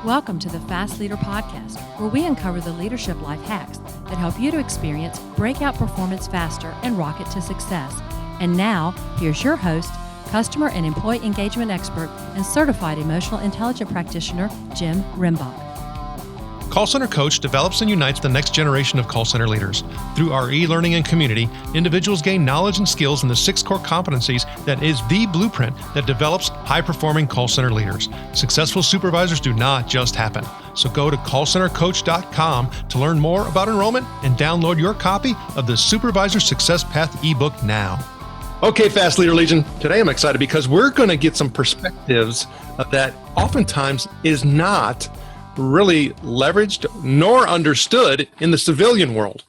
Welcome to the Fast Leader Podcast, where we uncover the leadership life hacks that help you to experience breakout performance faster and rocket to success. And now, here's your host, customer and employee engagement expert and certified emotional intelligence practitioner, Jim Rimbach. Call Center Coach develops and unites the next generation of call center leaders. Through our e-learning and community, individuals gain knowledge and skills in the 6 core competencies that is the blueprint that develops high-performing call center leaders. Successful supervisors do not just happen. So go to callcentercoach.com to learn more about enrollment and download your copy of the Supervisor Success Path ebook now. Okay, Fast Leader Legion, today I'm excited because we're going to get some perspectives that oftentimes is not really leveraged nor understood in the civilian world.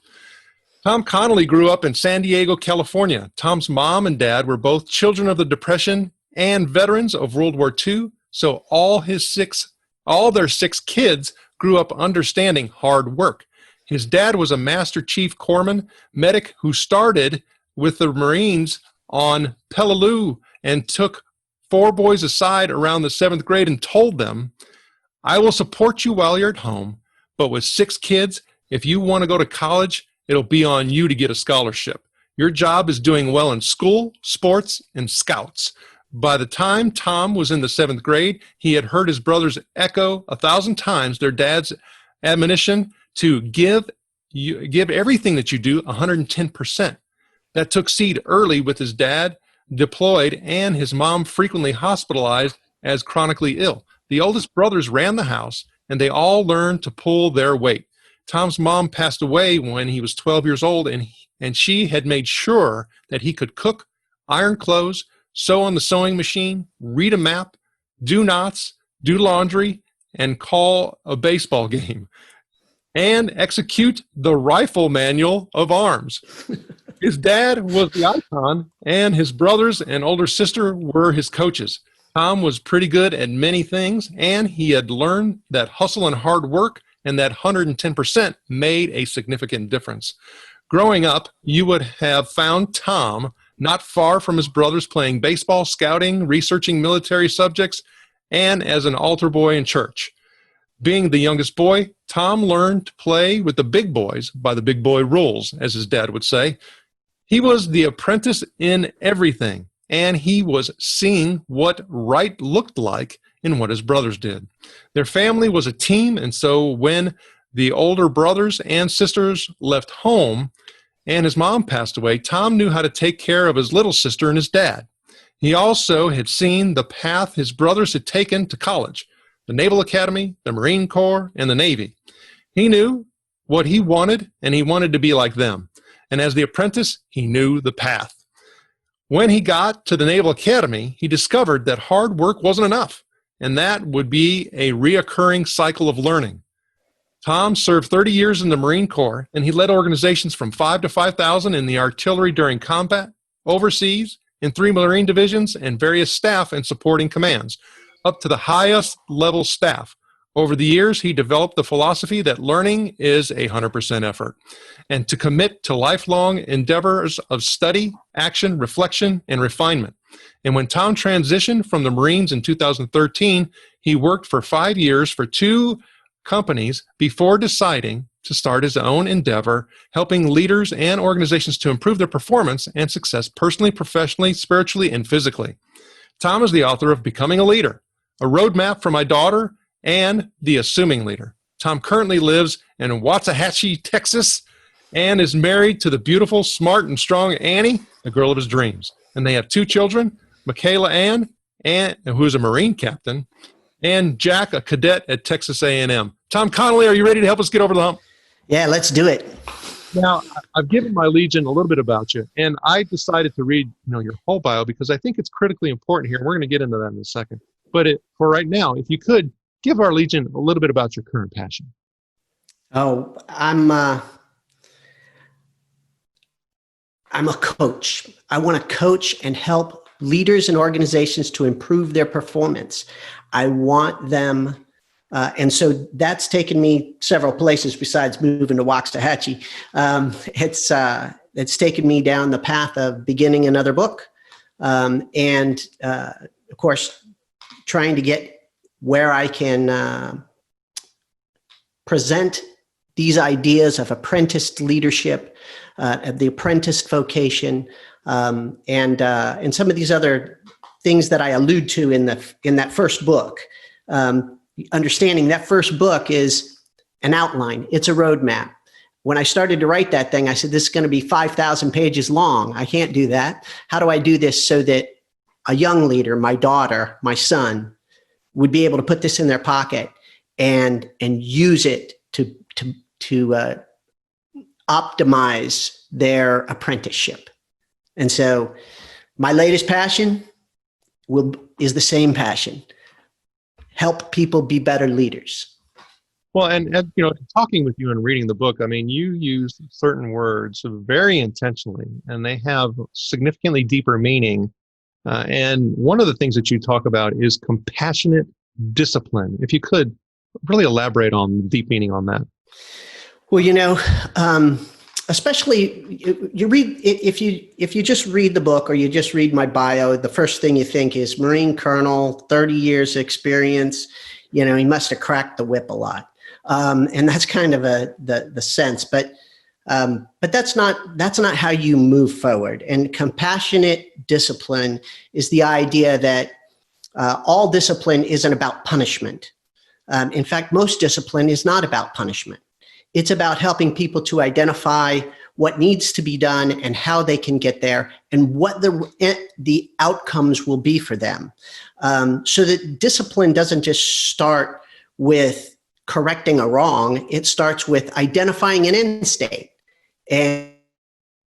Tom Connally grew up in San Diego, California. Tom's mom and dad were both children of the Depression and veterans of World War II, so all their 6 kids grew up understanding hard work. His dad was a Master Chief Corpsman medic who started with the Marines on Peleliu and took 4 boys aside around the 7th grade and told them, I will support you while you're at home, but with 6 kids, if you want to go to college, it'll be on you to get a scholarship. Your job is doing well in school, sports, and scouts. By the time Tom was in the 7th grade, he had heard his brothers echo 1,000 times their dad's admonition to give everything that you do 110%. That took seed early with his dad deployed and his mom frequently hospitalized as chronically ill. The oldest brothers ran the house, and they all learned to pull their weight. Tom's mom passed away when he was 12 years old, and she had made sure that he could cook, iron clothes, sew on the sewing machine, read a map, do knots, do laundry, and call a baseball game, and execute the rifle manual of arms. His dad was the icon, and his brothers and older sister were his coaches. Tom was pretty good at many things, and he had learned that hustle and hard work and that 110% made a significant difference. Growing up, you would have found Tom not far from his brothers playing baseball, scouting, researching military subjects, and as an altar boy in church. Being the youngest boy, Tom learned to play with the big boys by the big boy rules, as his dad would say. He was the apprentice in everything, and he was seeing what right looked like in what his brothers did. Their family was a team, and so when the older brothers and sisters left home and his mom passed away, Tom knew how to take care of his little sister and his dad. He also had seen the path his brothers had taken to college, the Naval Academy, the Marine Corps, and the Navy. He knew what he wanted, and he wanted to be like them. And as the apprentice, he knew the path. When he got to the Naval Academy, he discovered that hard work wasn't enough, and that would be a reoccurring cycle of learning. Tom served 30 years in the Marine Corps, and he led organizations from 5 to 5,000 in the artillery during combat, overseas, in 3 Marine divisions, and various staff and supporting commands, up to the highest level staff. Over the years, he developed the philosophy that learning is 100% effort, and to commit to lifelong endeavors of study, action, reflection, and refinement. And when Tom transitioned from the Marines in 2013, he worked for 5 years for 2 companies before deciding to start his own endeavor, helping leaders and organizations to improve their performance and success personally, professionally, spiritually, and physically. Tom is the author of Becoming a Leader, A Roadmap for My Daughter, and The Assuming Leader. Tom currently lives in Waxahachie, Texas, and is married to the beautiful, smart, and strong Annie, the girl of his dreams. And they have 2 children, Michaela Ann, who is a Marine captain, and Jack, a cadet at Texas A&M. Tom Connally, are you ready to help us get over the hump? Yeah, let's do it. Now, I've given my Legion a little bit about you, and I decided to read your whole bio because I think it's critically important here. We're going to get into that in a second. But for right now, if you could, give our Legion a little bit about your current passion. Oh, I'm a coach. I want to coach and help leaders and organizations to improve their performance. I want them, and so that's taken me several places besides moving to Waxahachie. It's taken me down the path of beginning another book, and of course, trying to get where I can present these ideas of apprenticed leadership, of the apprenticed vocation, and some of these other things that I allude to in that first book. Understanding that first book is an outline. It's a roadmap. When I started to write that thing, I said, this is going to be 5,000 pages long. I can't do that. How do I do this so that a young leader, my daughter, my son, would be able to put this in their pocket and use it to optimize their apprenticeship? And so my latest passion is the same passion: help people be better leaders. Well, and talking with you and reading the book, I mean, you use certain words very intentionally, and they have significantly deeper meaning. And one of the things that you talk about is compassionate discipline. If you could really elaborate on the deep meaning on that. Well, especially you read, if you just read the book or you just read my bio, the first thing you think is Marine Colonel, 30 years experience. He must have cracked the whip a lot. And that's kind of the sense, but that's not how you move forward. And compassionate discipline is the idea that all discipline isn't about punishment. In fact, most discipline is not about punishment. It's about helping people to identify what needs to be done and how they can get there and what the outcomes will be for them. So that discipline doesn't just start with correcting a wrong. It starts with identifying an end state and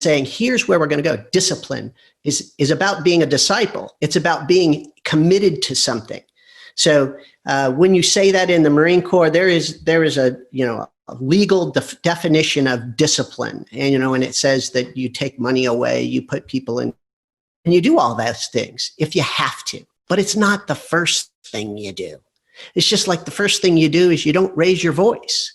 saying, here's where we're going to go. Discipline is about being a disciple. It's about being committed to something. So when you say that in the Marine Corps, there is a legal definition of discipline, and it says that you take money away, you put people in, and you do all those things if you have to. But it's not the first thing you do. It's just like the first thing you do is you don't raise your voice.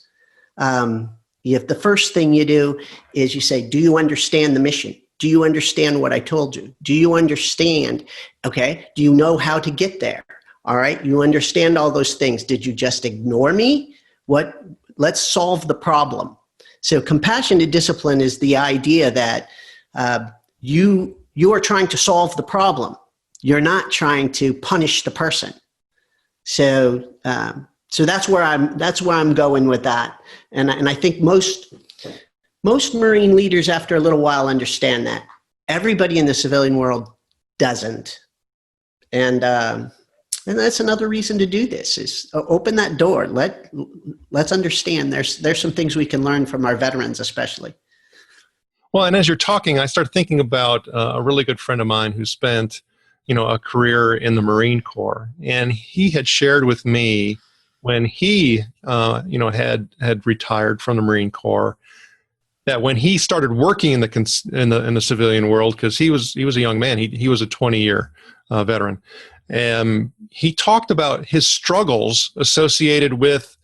If the first thing you do is you say, do you understand the mission? Do you understand what I told you? Do you understand? Okay. Do you know how to get there? All right. You understand all those things. Did you just ignore me? Let's solve the problem. So compassionate discipline is the idea that you are trying to solve the problem. You're not trying to punish the person. So that's where I'm going with that. And I think most Marine leaders after a little while understand that. Everybody in the civilian world doesn't. And that's another reason to do this is open that door. Let's understand there's some things we can learn from our veterans, especially. Well, and as you're talking, I started thinking about a really good friend of mine who spent a career in the Marine Corps. And he had shared with me when he, had retired from the Marine Corps, that when he started working in the civilian world, because he was a young man, he was a 20-year veteran, and he talked about his struggles associated with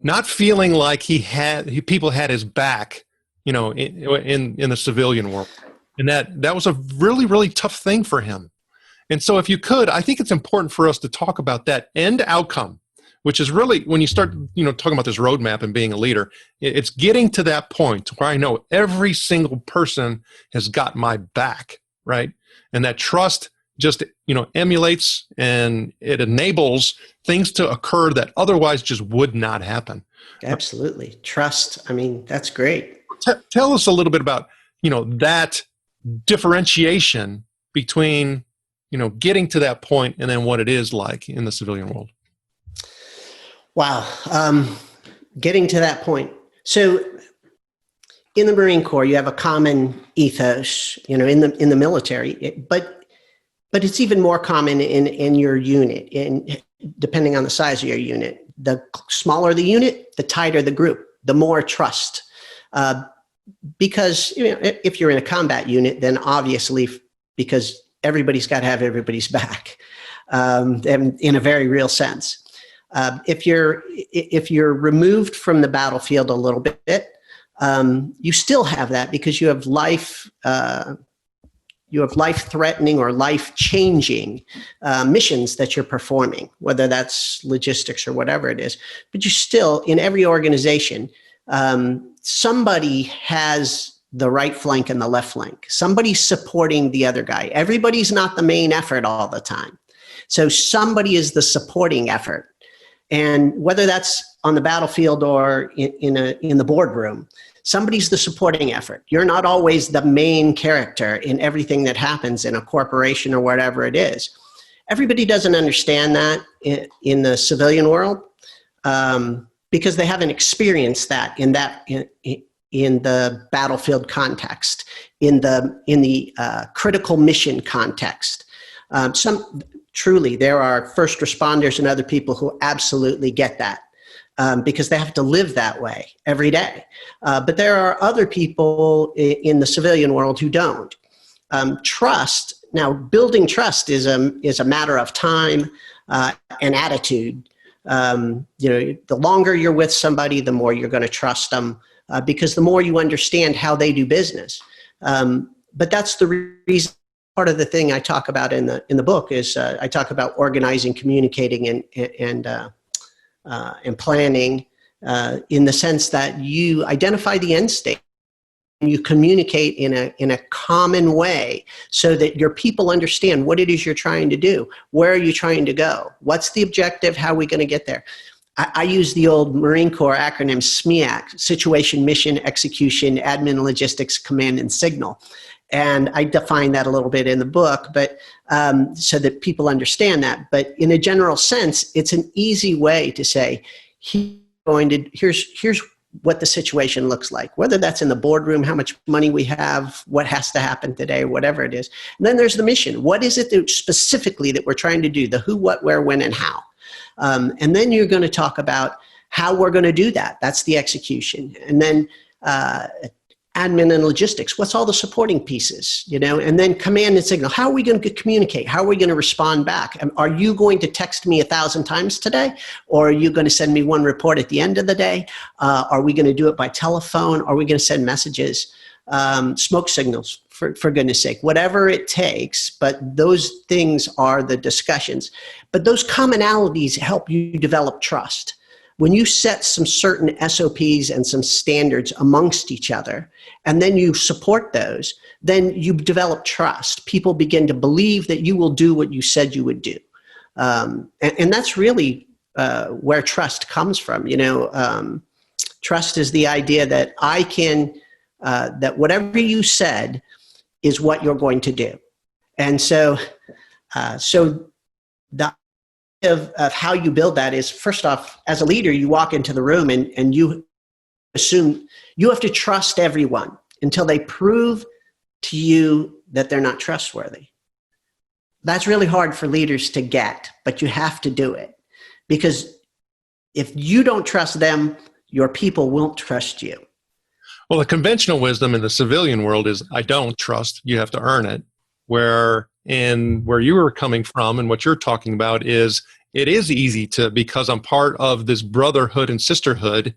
not feeling like people had his back, in the civilian world, and that was a really, really tough thing for him. And so if you could, I think it's important for us to talk about that end outcome, which is really when you start, talking about this roadmap and being a leader, it's getting to that point where I know every single person has got my back, right? And that trust just, emulates and it enables things to occur that otherwise just would not happen. Absolutely. Trust. I mean, that's great. Tell us a little bit about, that differentiation between getting to that point and then what it is like in the civilian world. Wow. Getting to that point. So in the Marine Corps, you have a common ethos, in the military, but it's even more common in your unit, and depending on the size of your unit. The smaller the unit, the tighter the group, the more trust. Because if you're in a combat unit, then obviously because everybody's got to have everybody's back, and in a very real sense. If you're removed from the battlefield a little bit, you still have that because you have life life-threatening or life-changing missions that you're performing, whether that's logistics or whatever it is. But you still, in every organization, somebody has the right flank and the left flank. Somebody's supporting the other guy. Everybody's not the main effort all the time. So somebody is the supporting effort. And whether that's on the battlefield or in the boardroom, somebody's the supporting effort. You're not always the main character in everything that happens in a corporation or whatever it is. Everybody doesn't understand that in the civilian world because they haven't experienced that in the battlefield context, in the critical mission context. Truly, there are first responders and other people who absolutely get that. Because they have to live that way every day. But there are other people in the civilian world who don't. Trust, now building trust is a matter of time and attitude. The longer you're with somebody, the more you're going to trust them because the more you understand how they do business. But that's the reason. Part of the thing I talk about in the book is I talk about organizing, communicating, and planning in the sense that you identify the end state and you communicate in a common way so that your people understand what it is you're trying to do. Where are you trying to go? What's the objective? How are we going to get there? I use the old Marine Corps acronym SMEAC, Situation, Mission, Execution, Admin, Logistics, Command, and Signal. And I define that a little bit in the book, but so that people understand that. But in a general sense, it's an easy way to say, here's what the situation looks like, whether that's in the boardroom, how much money we have, what has to happen today, whatever it is. And then there's the mission. What is it that specifically that we're trying to do? The who, what, where, when, and how. And then you're going to talk about how we're going to do that. That's the execution. And then admin and logistics, what's all the supporting pieces, and then command and signal. How are we going to communicate? How are we going to respond back? Are you going to text me 1,000 times today? Or are you going to send me one report at the end of the day? Are we going to do it by telephone? Are we going to send messages, smoke signals, for goodness sake, whatever it takes. But those things are the discussions. But those commonalities help you develop trust. When you set some certain SOPs and some standards amongst each other, and then you support those, then you develop trust. People begin to believe that you will do what you said you would do. And that's really where trust comes from. Trust is the idea that that whatever you said is what you're going to do. And so the of how you build that is, first off, as a leader, you walk into the room and you assume you have to trust everyone until they prove to you that they're not trustworthy. That's really hard for leaders to get, but you have to do it. Because if you don't trust them, your people won't trust you. Well, the conventional wisdom in the civilian world is, I don't trust, you have to earn it. Where you were coming from and what you're talking about is, it is easy to, because I'm part of this brotherhood and sisterhood,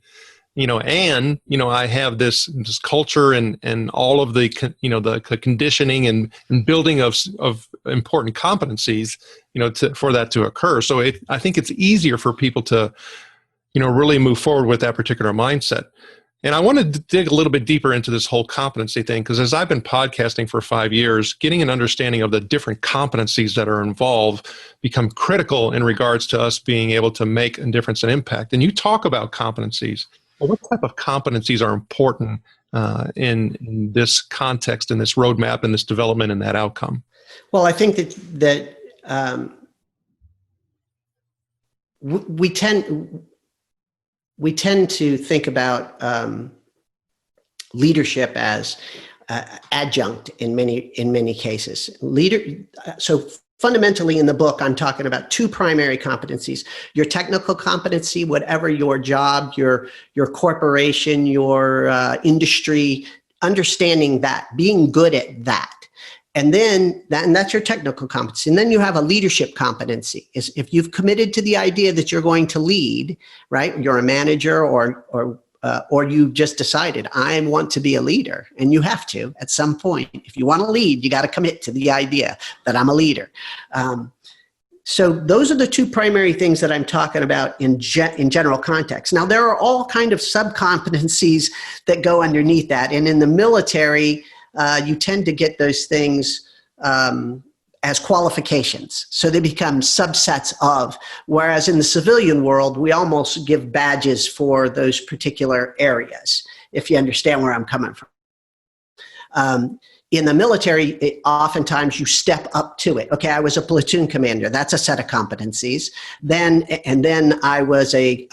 I have this culture and all of the, the conditioning and building of important competencies, for that to occur. So I think it's easier for people to, really move forward with that particular mindset. And I wanted to dig a little bit deeper into this whole competency thing, because as I've been podcasting for 5 years, getting an understanding of the different competencies that are involved become critical in regards to us being able to make a difference and impact. And you talk about competencies. Well, what type of competencies are important in this context, in this roadmap, in this development, and that outcome? Well, I think that we tend to think about leadership as adjunct in many cases. So fundamentally in the book, I'm talking about two primary competencies: your technical competency, whatever your job, your corporation, your industry, understanding that, being good at that. And then that's your technical competency. And then you have a leadership competency. Is if you've committed to the idea that you're going to lead, right? You're a manager or or you just decided, I want to be a leader. And you have to, at some point, if you want to lead, you got to commit to the idea that I'm a leader. So those are the two primary things that I'm talking about in general context. Now, there are all kind of sub-competencies that go underneath that. And in the military, you tend to get those things as qualifications. So they become subsets of, whereas in the civilian world, we almost give badges for those particular areas, if you understand where I'm coming from. In the military, oftentimes you step up to it. Okay, I was a platoon commander. That's a set of competencies. Then I was a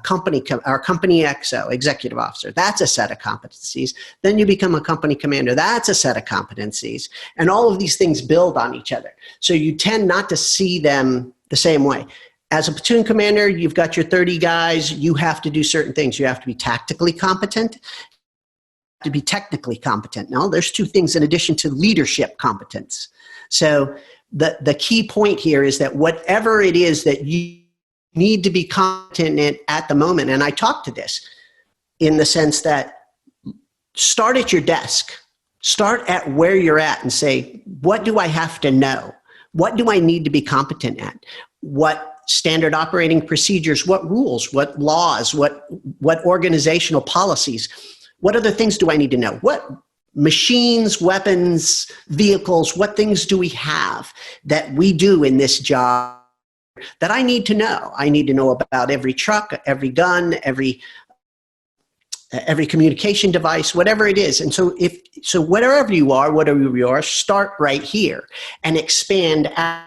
company XO, executive officer. That's a set of competencies. Then you become a company commander. That's a set of competencies. And all of these things build on each other. So you tend not to see them the same way. As a platoon commander, you've got your 30 guys. You have to do certain things. You have to be tactically competent, to be technically competent. Now, there's two things in addition to leadership competence. So the key point here is that whatever it is that you need to be competent in at the moment, and I talk to this in the sense that start at your desk, start at where you're at and say, what do I have to know? What do I need to be competent at? What standard operating procedures, what rules, what laws, what organizational policies? What other things do I need to know? What machines, weapons, vehicles, what things do we have that we do in this job that I need to know? I need to know about every truck, every gun, every communication device, whatever it is. And so whatever you are, start right here and expand out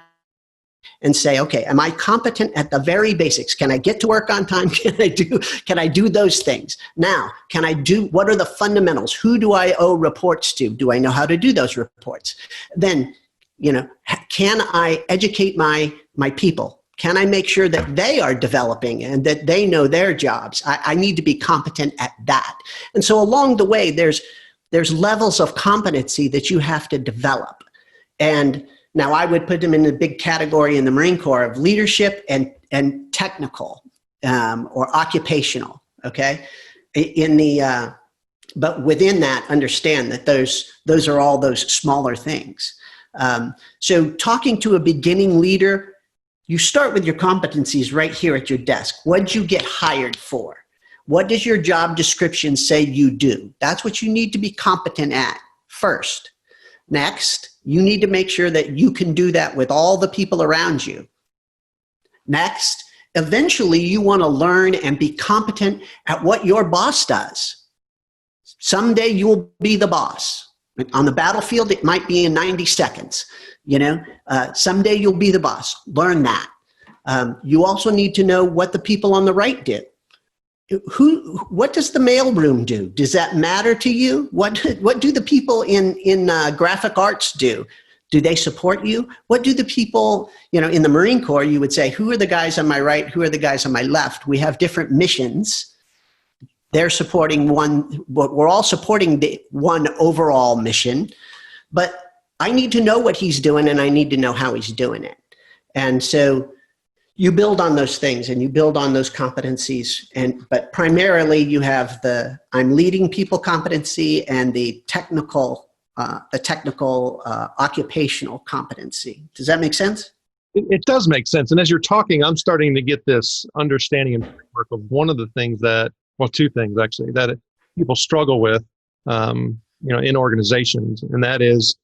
and say, okay, am I competent at the very basics? Can I get to work on time? Can I do those things? Now, what are the fundamentals? Who do I owe reports to? Do I know how to do those reports? Then, can I educate my people? Can I make sure that they are developing and that they know their jobs? I need to be competent at that. And so along the way, there's levels of competency that you have to develop. And now, I would put them in the big category in the Marine Corps of leadership and technical or occupational. Okay, but within that, understand that those are all those smaller things. So, talking to a beginning leader, you start with your competencies right here at your desk. What did you get hired for? What does your job description say you do? That's what you need to be competent at first. Next, you need to make sure that you can do that with all the people around you. Next, eventually you want to learn and be competent at what your boss does. Someday you will be the boss. On the battlefield, it might be in 90 seconds. Someday you'll be the boss. Learn that. You also need to know what the people on the right do. What does the mailroom do? Does that matter to you? What do the people in graphic arts do? Do they support you? What do the people, in the Marine Corps, you would say, who are the guys on my right? Who are the guys on my left? We have different missions. They're supporting one, but we're all supporting the one overall mission. But I need to know what he's doing and I need to know how he's doing it. And so you build on those things and you build on those competencies, but primarily you have I'm leading people competency and the technical occupational competency. Does that make sense? It does make sense. And as you're talking, I'm starting to get this understanding and framework of one of the things two things actually, that people struggle with, in organizations. And that is,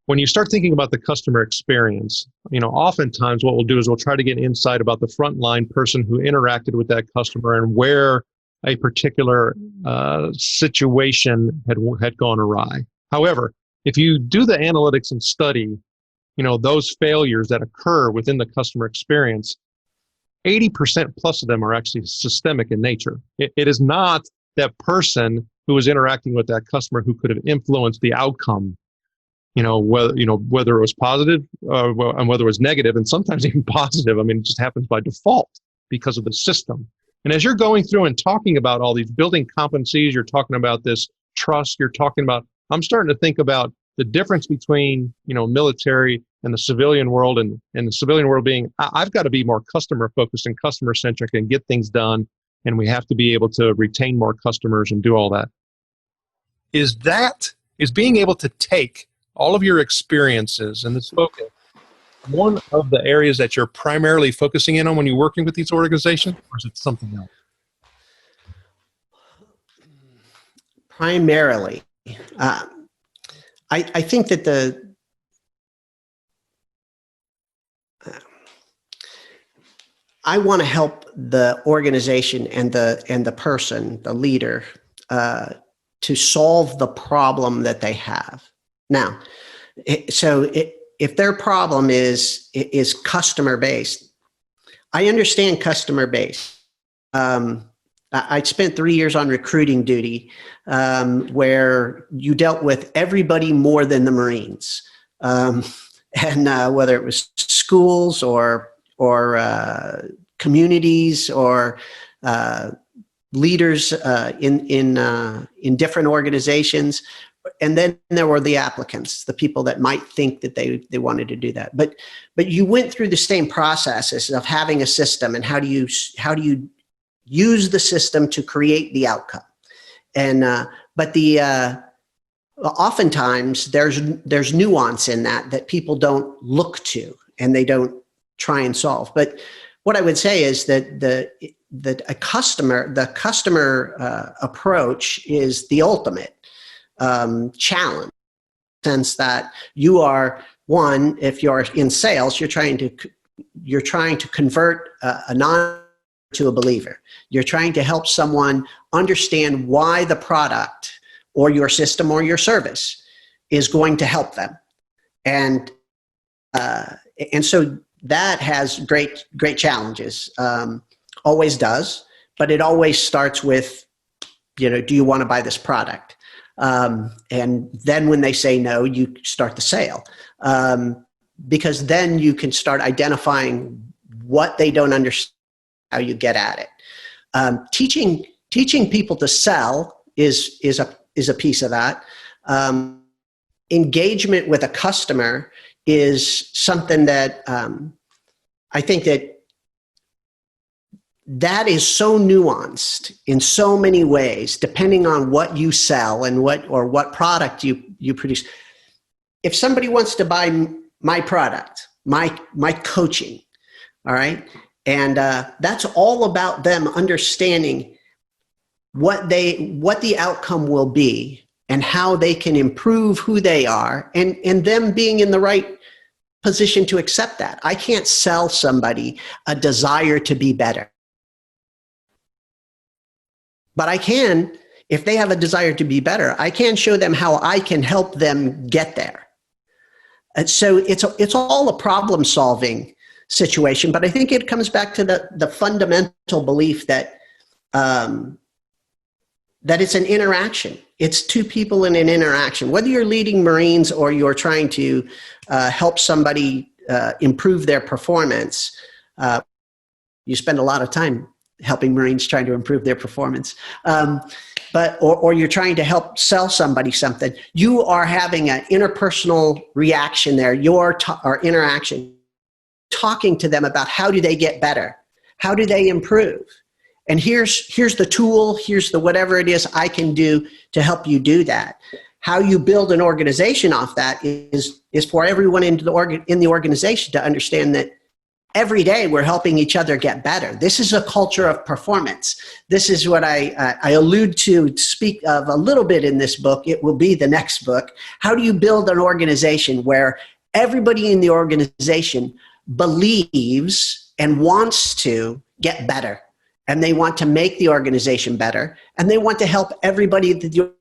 when you start thinking about the customer experience, oftentimes what we'll do is we'll try to get insight about the frontline person who interacted with that customer and where a particular situation had gone awry. However, if you do the analytics and study, those failures that occur within the customer experience, 80% plus of them are actually systemic in nature. It is not that person who was interacting with that customer who could have influenced the outcome. Whether it was positive and whether it was negative, and sometimes even positive. I mean, it just happens by default because of the system. And as you're going through and talking about all these building competencies, you're talking about this trust, I'm starting to think about the difference between, military and the civilian world, and the civilian world being, I've got to be more customer focused and customer centric and get things done and we have to be able to retain more customers and do all that. Is being able to take all of your experiences and this focus one of the areas that you're primarily focusing in on when you're working with these organizations, or is it something else? Primarily, I think that I want to help the organization and the person, the leader, to solve the problem that they have. Now, if their problem is customer based, I understand customer based. I spent 3 years on recruiting duty, where you dealt with everybody more than the Marines, and whether it was schools or communities or leaders in different organizations. And then there were the applicants, the people that might think that they wanted to do that. But you went through the same processes of having a system and how do you use the system to create the outcome. And but oftentimes there's nuance in that people don't look to and they don't try and solve. But what I would say is that the customer approach is the ultimate challenge, in the sense that you are one, if you're in sales, you're trying to convert a non to a believer. You're trying to help someone understand why the product or your system or your service is going to help them, and so that has great challenges. Always does, but it always starts with, do you want to buy this product? And then when they say no, you start the sale, because then you can start identifying what they don't understand, how you get at it. Teaching people to sell is a piece of that. Engagement with a customer is something that I think that is so nuanced in so many ways, depending on what you sell and what product you produce. If somebody wants to buy my product, my coaching, all right, and that's all about them understanding what the outcome will be and how they can improve who they are, and them being in the right position to accept that. I can't sell somebody a desire to be better. But I can, if they have a desire to be better, I can show them how I can help them get there. And so it's all a problem-solving situation, but I think it comes back to the fundamental belief that it's an interaction. It's two people in an interaction. Whether you're leading Marines or you're trying to help somebody improve their performance, you spend a lot of time helping Marines trying to improve their performance. Or you're trying to help sell somebody something, you are having an interpersonal reaction there, or interaction, talking to them about how do they get better? How do they improve? And here's the tool, here's the whatever it is I can do to help you do that. How you build an organization off that is for everyone in the organization to understand that every day we're helping each other get better. This is a culture of performance. This is what I allude to speak of a little bit in this book. It will be the next book. How do you build an organization where everybody in the organization believes and wants to get better, and they want to make the organization better, and they want to help everybody that the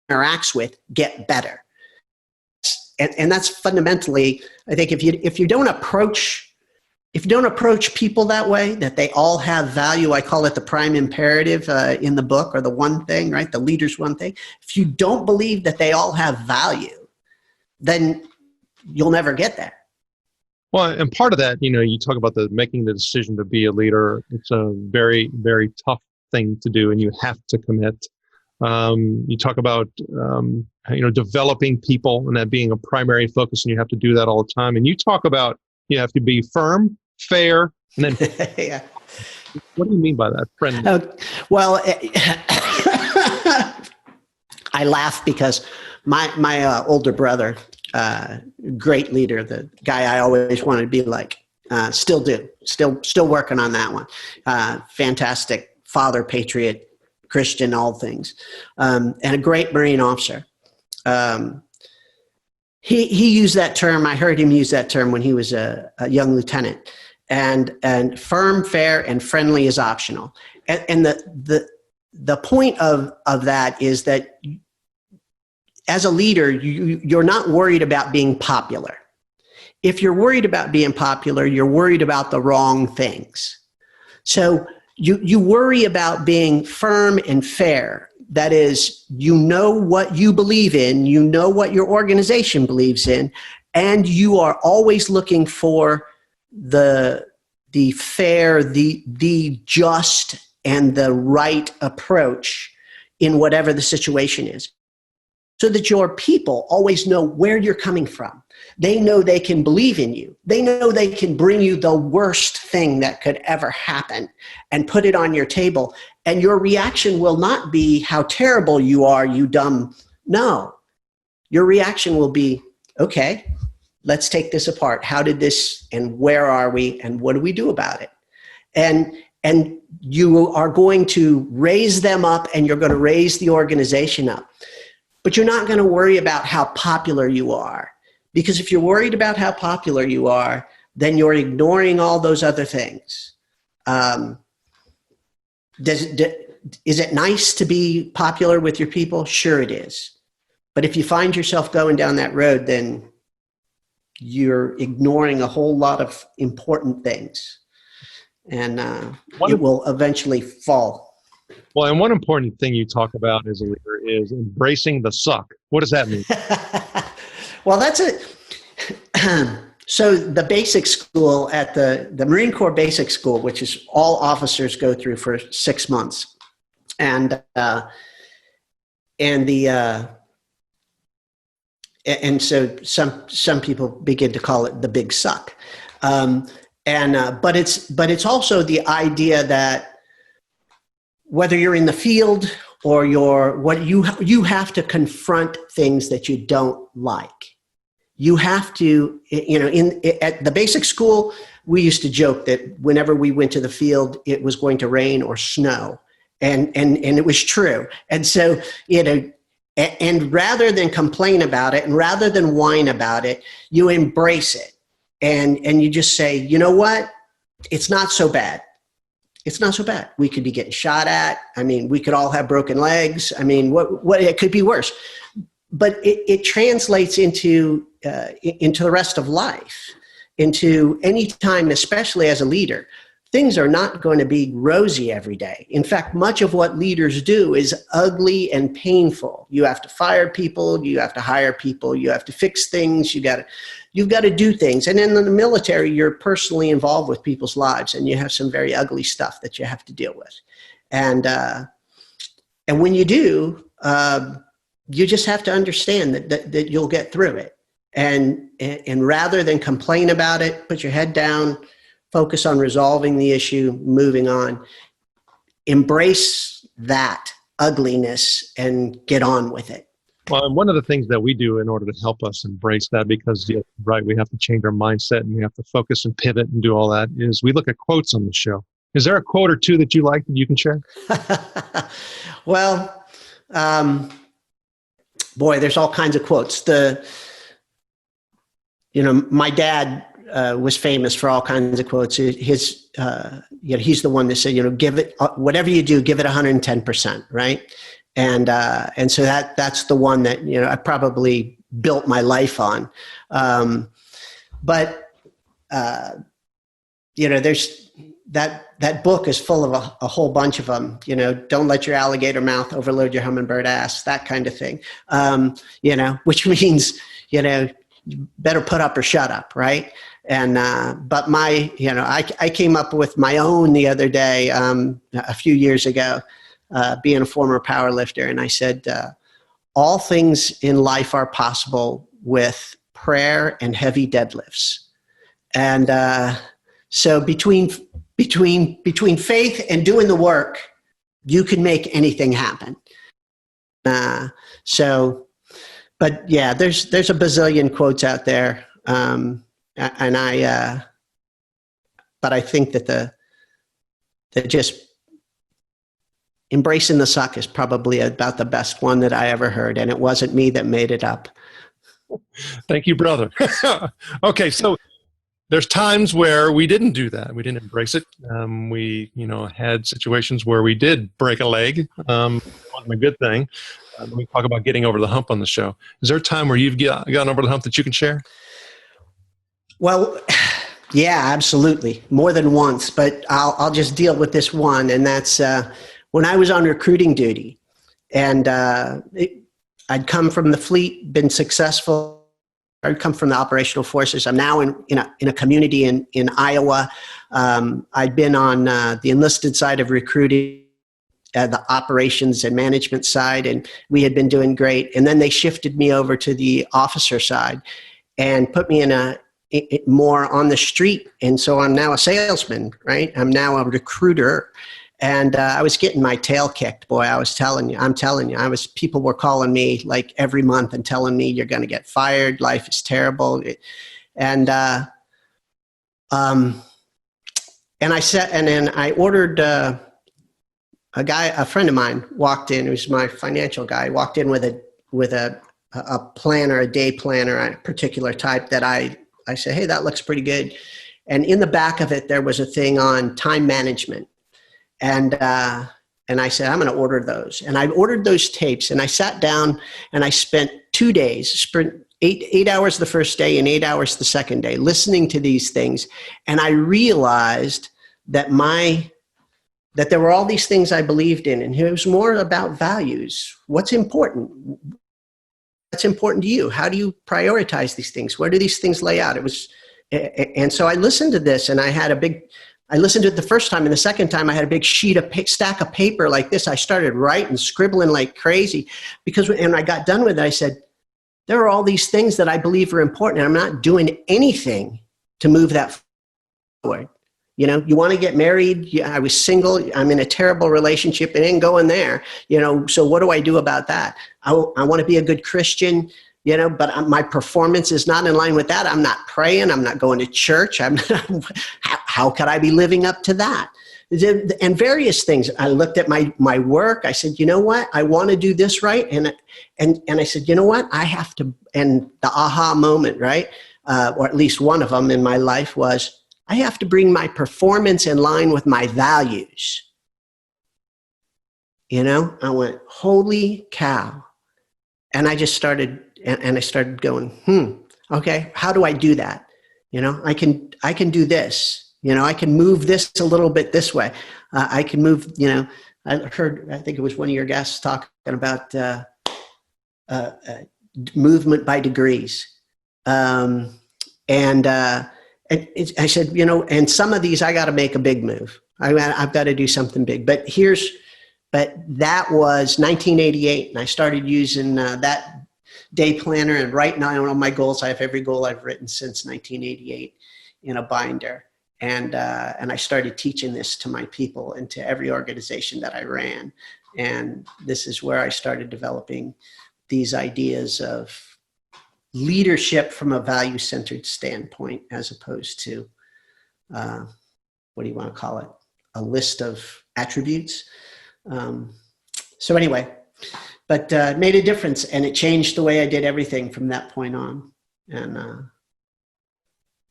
interacts with get better. And that's fundamentally, I think, if you don't approach people that way, that they all have value, I call it the prime imperative in the book, or the one thing, right? The leader's one thing. If you don't believe that they all have value, then you'll never get there. Well, and part of that, you talk about making the decision to be a leader. It's a very, very tough thing to do, and you have to commit. You talk about, developing people and that being a primary focus, and you have to do that all the time. And you talk about you have to be firm, fair, and then yeah. What do you mean by that, friendly? Well, I laugh because my older brother, great leader, the guy I always wanted to be like, still working on that one. Fantastic father, patriot, Christian, all things, and a great Marine officer. He used that term. I heard him use that term when he was a young lieutenant. And firm, fair, and friendly is optional. And the point of that is that as a leader, you're not worried about being popular. If you're worried about being popular, you're worried about the wrong things. So you worry about being firm and fair. That is, you know what you believe in, you know what your organization believes in, and you are always looking for the fair, the just, and the right approach in whatever the situation is, so that your people always know where you're coming from. They know they can believe in you. They know they can bring you the worst thing that could ever happen and put it on your table. And your reaction will not be how terrible you are, you dumb. No, your reaction will be, okay, let's take this apart. How did this, and where are we, and what do we do about it? And you are going to raise them up, and you're going to raise the organization up. But you're not going to worry about how popular you are. Because if you're worried about how popular you are, then you're ignoring all those other things. Is it nice to be popular with your people? Sure it is. But if you find yourself going down that road, then you're ignoring a whole lot of important things. And it will eventually fall. Well, and one important thing you talk about as a leader is embracing the suck. What does that mean? Well, that's it. So the basic school at the Marine Corps Basic School, which is all officers go through for 6 months, and so some people begin to call it the big suck, but it's also the idea that whether you're in the field or you have to confront things that you don't like. You have to, at the basic school, we used to joke that whenever we went to the field, it was going to rain or snow. And it was true. And so, and rather than complain about it and rather than whine about it, you embrace it. And you just say, you know what? It's not so bad. It's not so bad. We could be getting shot at. I mean, we could all have broken legs. I mean, what it could be worse. But it translates into the rest of life, into any time, especially as a leader. Things are not going to be rosy every day. In fact, much of what leaders do is ugly and painful. You have to fire people, you have to hire people, you have to fix things, you've got to do things. And in the military, you're personally involved with people's lives, and you have some very ugly stuff that you have to deal with. And when you do, you just have to understand that you'll get through it. And rather than complain about it, put your head down, focus on resolving the issue, moving on, embrace that ugliness and get on with it. Well, and one of the things that we do in order to help us embrace that, because right, we have to change our mindset and we have to focus and pivot and do all that, is we look at quotes on the show. Is there a quote or two that you like that you can share? Well, boy, there's all kinds of quotes. My dad was famous for all kinds of quotes. He's the one that said, give it, whatever you do, give it 110%, right? And so that's the one that, I probably built my life on. But there's that book is full of a whole bunch of them, don't let your alligator mouth overload your hummingbird ass, that kind of thing, which means, you better put up or shut up, right? And but I came up with my own the other day, a few years ago, being a former power lifter, and I said, all things in life are possible with prayer and heavy deadlifts. And so between between faith and doing the work, you can make anything happen. But yeah, there's a bazillion quotes out there, but I think that just embracing the suck is probably about the best one that I ever heard, and it wasn't me that made it up. Thank you, brother. Okay, so there's times where we didn't do that. We didn't embrace it. We, had situations where we did break a leg. It wasn't a good thing. We talk about getting over the hump on the show. Is there a time where you've gotten over the hump that you can share? Well, yeah, absolutely. More than once, but I'll just deal with this one. And that's when I was on recruiting duty, and I'd come from the fleet, been successful. I'd come from the operational forces. I'm now in a community in Iowa. I'd been on the enlisted side of recruiting, the operations and management side, and we had been doing great. And then they shifted me over to the officer side and put me in more on the street. And so I'm now a salesman, right? I'm now a recruiter. And I was getting my tail kicked, boy. I'm telling you, people were calling me like every month and telling me, you're going to get fired. Life is terrible. And then I ordered, a friend of mine walked in, who's my financial guy, walked in with a planner, a day planner, a particular type that I said, hey, that looks pretty good. And in the back of it, there was a thing on time management. And I said, I'm going to order those. And I ordered those tapes, and I sat down and I spent 2 days, spent eight hours the first day and 8 hours the second day listening to these things. And I realized that there were all these things I believed in, and it was more about values. What's important? What's important to you? How do you prioritize these things? Where do these things lay out? And so I listened to this, and I listened to it the first time, and the second time I had a big stack of paper like this. I started writing, scribbling like crazy, because when I got done with it, I said, there are all these things that I believe are important, and I'm not doing anything to move that forward. You want to get married? Yeah, I was single. I'm in a terrible relationship. It ain't going there. So what do I do about that? I want to be a good Christian, but my performance is not in line with that. I'm not praying. I'm not going to church. How could I be living up to that? And various things. I looked at my work. I said, you know what? I want to do this right. And I said, you know what? I have to, and the aha moment, right? Or at least one of them in my life was, I have to bring my performance in line with my values. I went, holy cow. And I just started, and I started going, okay, how do I do that? I can do this. I can move this a little bit this way. I can move, I think it was one of your guests talking about movement by degrees. I said, and some of these I got to make a big move. I've got to do something big. But that was 1988, and I started using that day planner and writing down all my goals. I have every goal I've written since 1988 in a binder, and I started teaching this to my people and to every organization that I ran. And this is where I started developing these ideas of leadership from a value-centered standpoint, as opposed to, what do you want to call it? A list of attributes. So anyway, but it made a difference, and it changed the way I did everything from that point on. And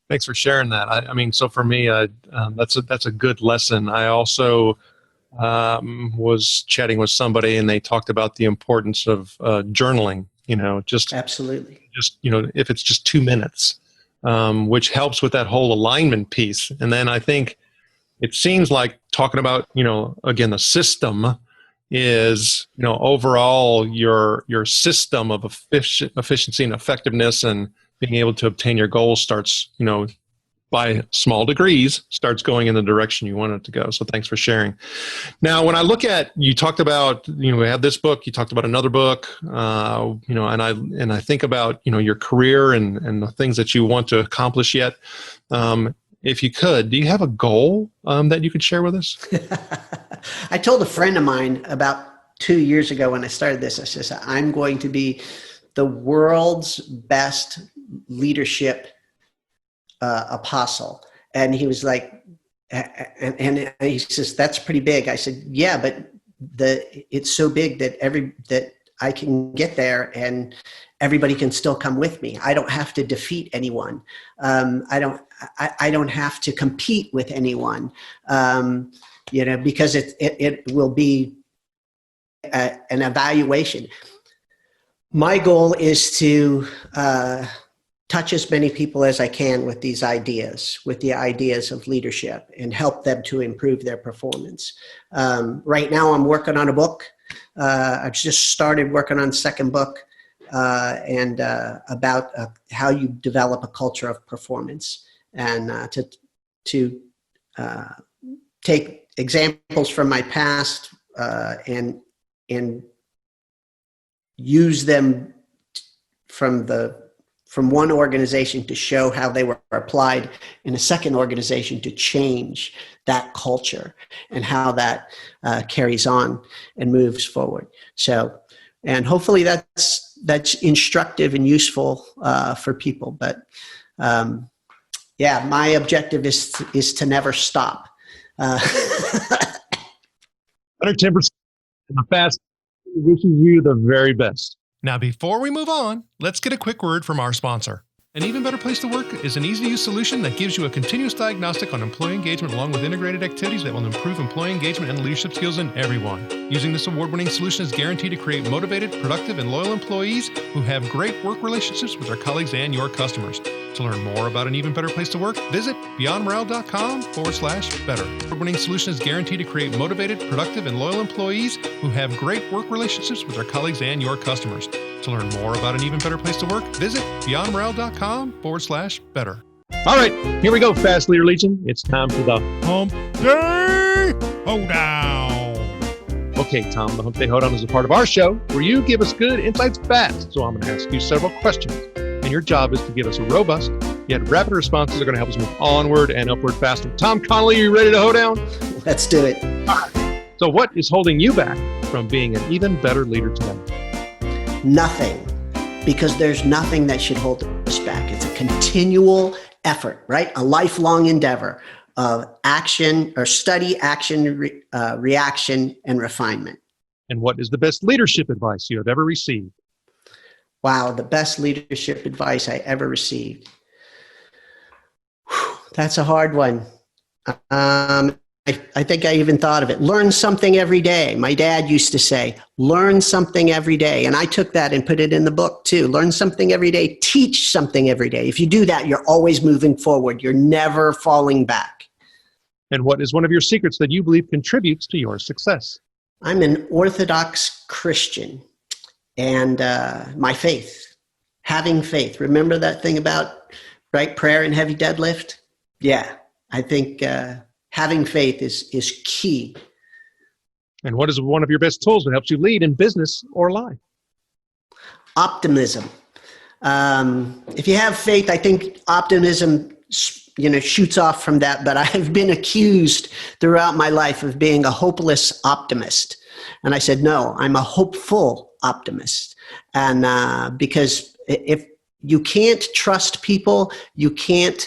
thanks for sharing that. I mean, so for me, that's a good lesson. I also was chatting with somebody, and they talked about the importance of journaling. Absolutely. If it's just 2 minutes, which helps with that whole alignment piece. And then I think it seems like talking about, again, the system is, overall your system of efficiency and effectiveness and being able to obtain your goals starts, by small degrees, starts going in the direction you want it to go. So thanks for sharing. Now, when I look at, you talked about, we have this book, you talked about another book, and I think about, your career and the things that you want to accomplish yet. And if you could, do you have a goal that you could share with us? I told a friend of mine about 2 years ago when I started this, I said, I'm going to be the world's best leadership apostle. And he was like, and he says, that's pretty big. I said, yeah, but it's so big that I can get there and everybody can still come with me. I don't have to defeat anyone. I don't have to compete with anyone, because it will be an evaluation. My goal is to touch as many people as I can with these ideas, with the ideas of leadership, and help them to improve their performance. Right now, I'm working on a book. I've just started working on a second book, and about how you develop a culture of performance, and to take examples from my past and use them from one organization to show how they were applied in a second organization to change that culture and how that carries on and moves forward. So, and hopefully that's instructive and useful for people. But my objective is to never stop. 110% in the fast. Wishing you the very best. Now, before we move on, let's get a quick word from our sponsor. An Even Better Place to Work is an easy-to-use solution that gives you a continuous diagnostic on employee engagement along with integrated activities that will improve employee engagement and leadership skills in everyone. Using this award-winning solution is guaranteed to create motivated, productive, and loyal employees who have great work relationships with their colleagues and your customers. To learn more about an Even Better Place to Work, visit beyondmorale.com/better. Award-winning solution is guaranteed to create motivated, productive, and loyal employees who have great work relationships with their colleagues and your customers. To learn more about an Even Better Place to Work, visit beyondmorale.com/better. All right, here we go, Fast Leader Legion. It's time for the Hump Day Hoedown. Okay, Tom, the Hump Day Hoedown is a part of our show where you give us good insights fast. So I'm going to ask you several questions, and your job is to give us a robust yet rapid responses that are going to help us move onward and upward faster. Tom Connally, are you ready to hoedown? Let's do it. All right. So what is holding you back from being an even better leader today? Nothing, because there's nothing that should hold us back. It's a continual effort, right? A lifelong endeavor of action or study, action, reaction, and refinement. And what is the best leadership advice you have ever received? Wow, the best leadership advice I ever received. Whew, that's a hard one. I think I even thought of it. Learn something every day. My dad used to say, learn something every day. And I took that and put it in the book too. Learn something every day. Teach something every day. If you do that, you're always moving forward. You're never falling back. And what is one of your secrets that you believe contributes to your success? I'm an Orthodox Christian. And my faith, having faith. Remember that thing about prayer and heavy deadlift? Yeah, I think having faith is key. And what is one of your best tools that helps you lead in business or life? Optimism. If you have faith, I think optimism shoots off from that. But I have been accused throughout my life of being a hopeless optimist. And I said, no, I'm a hopeful optimist. And because if you can't trust people, you can't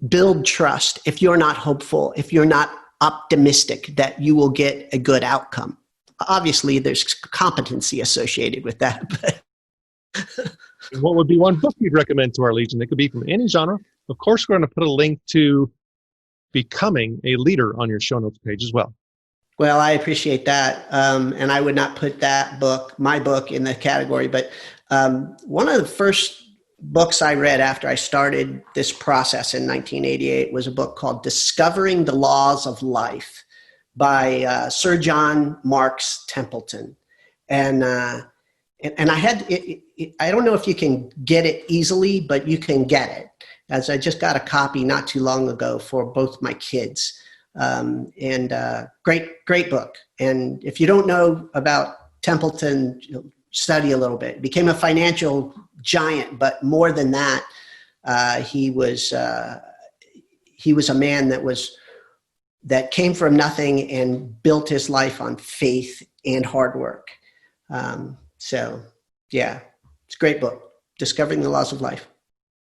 build trust if you're not hopeful, if you're not optimistic that you will get a good outcome. Obviously, there's competency associated with that. And what would be one book you'd recommend to our Legion? It could be from any genre. Of course, we're going to put a link to Becoming a Leader on your show notes page as well. Well, I appreciate that. And I would not put my book in the category, but one of the first books I read after I started this process in 1988 was a book called Discovering the Laws of Life by Sir John Marks Templeton. And I had, I don't know if you can get it easily, but you can get it, as I just got a copy not too long ago for both my kids. Great book. And if you don't know about Templeton, study a little bit. Became a financial giant, but more than that, he was he was a man that came from nothing and built his life on faith and hard work. So yeah, it's a great book, Discovering the Laws of Life.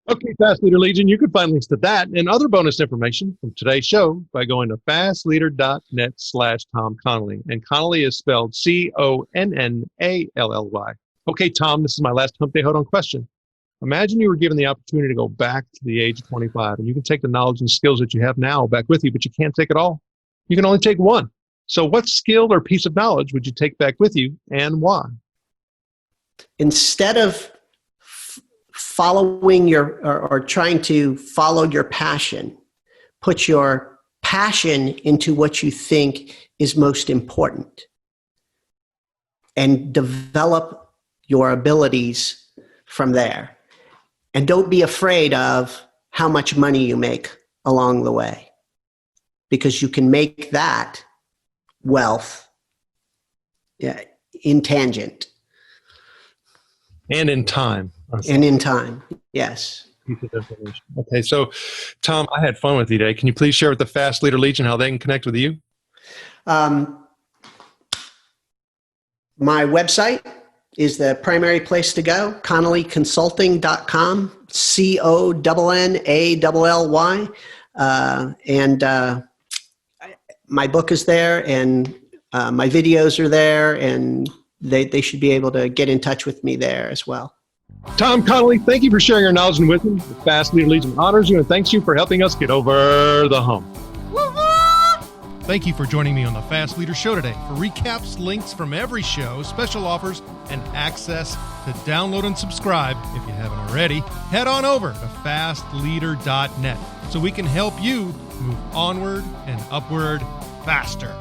Okay, Fast Leader Legion, you can find links to that and other bonus information from today's show by going to fastleader.net/Tom Connally. And Connally is spelled Connally. Okay, Tom, this is my last Hump Day Hold On question. Imagine you were given the opportunity to go back to the age of 25, and you can take the knowledge and skills that you have now back with you, but you can't take it all. You can only take one. So what skill or piece of knowledge would you take back with you, and why? Instead of following or trying to follow your passion, put your passion into what you think is most important and develop your abilities from there. And don't be afraid of how much money you make along the way, because you can make that wealth in tangent. And in time. And in time, yes. Okay, so Tom, I had fun with you today. Can you please share with the Fast Leader Legion how they can connect with you? My website is the primary place to go, ConnallyConsulting.com, CONNALLY. And my book is there, and my videos are there, and they should be able to get in touch with me there as well. Tom Connally, thank you for sharing your knowledge and wisdom. The Fast Leader Legion honors you and thanks you for helping us get over the hump. Thank you for joining me on the Fast Leader Show today. For recaps, links from every show, special offers, and access to download and subscribe, if you haven't already, head on over to fastleader.net so we can help you move onward and upward faster.